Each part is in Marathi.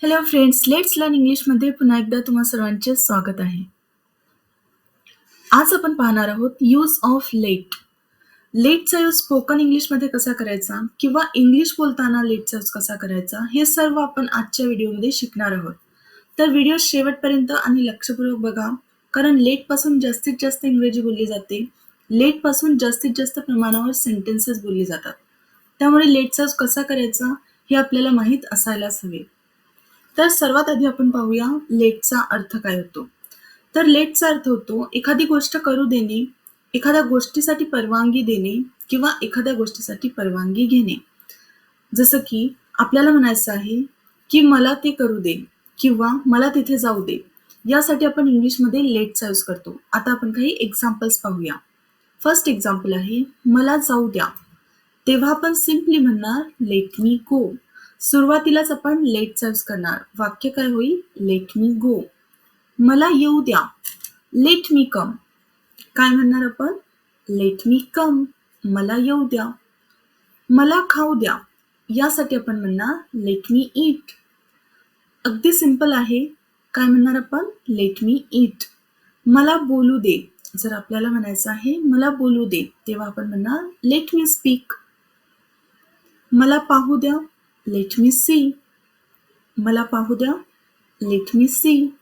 हॅलो फ्रेंड्स, लेट्स लर्न इंग्लिशमध्ये पुन्हा एकदा तुम्हा सर्वांचे स्वागत आहे. आज आपण पाहणार आहोत यूज ऑफ लेट. लेटचा यूज स्पोकन इंग्लिशमध्ये कसा करायचा किंवा इंग्लिश बोलताना लेटचा यूज कसा करायचा हे सर्व आपण आजच्या व्हिडिओमध्ये शिकणार आहोत. तर व्हिडिओ शेवटपर्यंत आणि लक्षपूर्वक बघा, कारण लेटपासून जास्तीत जास्त इंग्रजी बोलली जाते. लेटपासून जास्तीत जास्त प्रमाणावर सेंटेन्सेस बोलली जातात. त्यामुळे लेटचा यूज कसा करायचा हे आपल्याला माहीत असायलाच हवे. तर सर्वात आधी आपण पाहूया लेटचा अर्थ काय होतो. तर लेटचा अर्थ होतो एखादी गोष्ट करू देणे, एखाद्या गोष्टीसाठी परवानगी देणे किंवा एखाद्या गोष्टीसाठी परवानगी घेणे. जसं की आपल्याला म्हणायचं आहे की मला ते करू दे किंवा मला तिथे जाऊ दे. यासाठी आपण इंग्लिशमध्ये लेटचा यूज करतो. आता आपण काही एक्झाम्पल्स पाहूया. फर्स्ट एक्झाम्पल आहे मला जाऊ द्या. तेव्हा आपण सिम्पली म्हणणार लेट मी गो. सुरुवातीलाच आपण लेटचा यूज करणार. वाक्य काय होईल? लेट मी गो. मला येऊ द्या. लेट मी कम. काय म्हणणार आपण? लेट मी कम. मला येऊ द्या. मला खाऊ द्या. यासाठी आपण म्हणणार लेट मी ईट. अगदी सिंपल आहे. काय म्हणणार आपण? लेट मी ईट. मला बोलू दे. जर आपल्याला म्हणायचं आहे मला बोलू दे, तेव्हा आपण म्हणणार लेट मी स्पीक. मला पाहू द्या. Let me see. मला पाहू द्या. Let me see.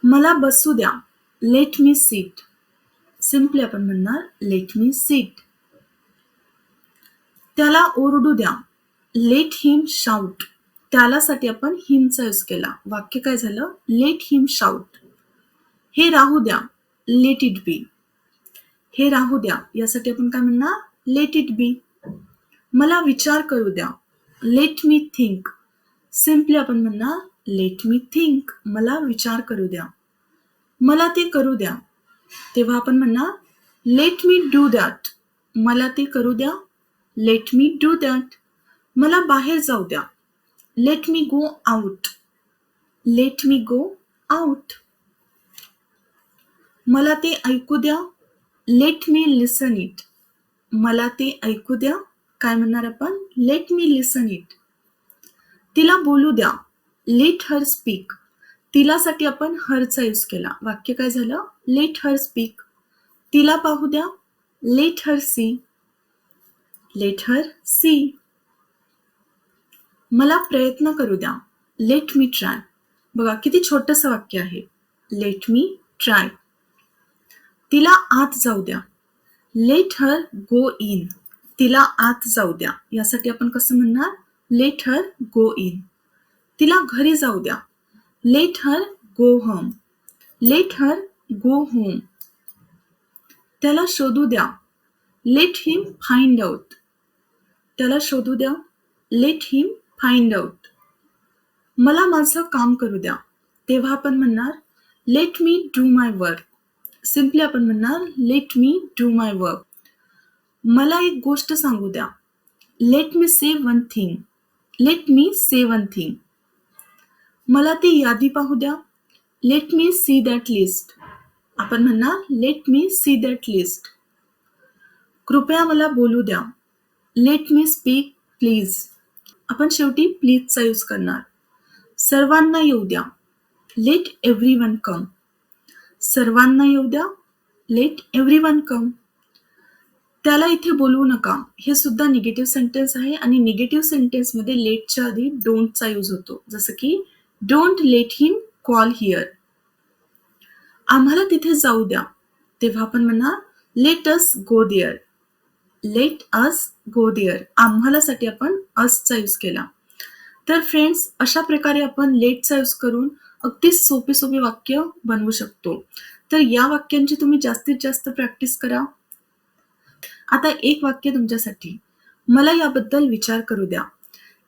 मला बसू द्या. लेट मी सीट. सिम्पली आपण म्हणणार लेट मी सीट. त्याला ओरडू द्या. लेट हिम शाउट. त्यालासाठी आपण हिमचा यूज केला. वाक्य काय झालं? Let him shout. हे राहू द्या. Let it be. हे राहू द्या यासाठी आपण काय म्हणणार? Let it be. मला विचार करू द्या. Let me think. सिम्पली आपण म्हणणार लेट मी थिंक. मला विचार करू द्या. मला ते करू द्या. तेव्हा आपण म्हणणार लेट मी डू दॅट. मला ते करू द्या. Let me do that. मला बाहेर जाऊ द्या. लेट मी go out. Let me go out. मला ते ऐकू द्या. Let me listen it. मला ते ऐकू द्या. काय म्हणणार आपण? Let me listen it. तिला बोलू द्या. Let her speak. तिलासाठी आपण हरचा यूज केला. वाक्य काय झालं? Let her speak. तिला पाहू द्या. Let her see. Let her see. मला प्रयत्न करू द्या. Let me try. बघा किती छोटंसं वाक्य आहे. Let me try. तिला आत जाऊ द्या. Let her go in. तिला आत जाऊ द्या. यासाठी आपण कसं म्हणणार? Let her go in. तिला घरी जाऊ द्या. Let her go home. Let her go home. त्याला शोधू द्या. Let him find out. त्याला शोधू द्या. Let him find out. मला माझं काम करू द्या. तेव्हा आपण म्हणणार let me do my work. Simply आपण म्हणणार let me do my work. मला एक गोष्ट सांगू द्या. लेट मी से वन थिंग. लेट मी से वन थिंग. मला ती यादी पाहू द्या. Let me see that list. आपण म्हणणार late me see that list. कृपया मला बोलू द्या. Let me speak please. आपण शेवटी प्लीजचा यूज करणार. सर्वांना येऊ द्या. लेट एव्हरीवन कम. सर्वांना येऊ द्या. लेट एव्हरीवन कम. त्याला इथे बोलवू नका. हे सुद्धा निगेटिव्ह सेंटेन्स आहे आणि निगेटिव्ह सेंटेन्समध्ये लेटच्या आधी डोंटचा यूज होतो. जसं की don't let him call here. आम्हाला तिथे जाऊ द्या. तेव्हा आपण म्हणणार let us go there. Let us go there. आम्हालासाठी आपण असचा यूज केला. तर फ्रेंड्स, अशा प्रकारे आपण लेटचा यूज करून अगदी सोपी सोपी वाक्य बनवू शकतो. तर या वाक्यांची तुम्ही जास्तीत जास्त प्रॅक्टिस करा. आता एक वाक्य तुमच्यासाठी. मला याबद्दल विचार करू द्या.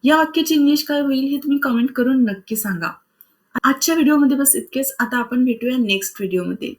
या वाक्याची इंग्लिश काय होईल हे तुम्ही कमेंट करून नक्की सांगा. आजच्या व्हिडिओमध्ये बस इतकेच. आता आपण भेटूया नेक्स्ट व्हिडिओमध्ये.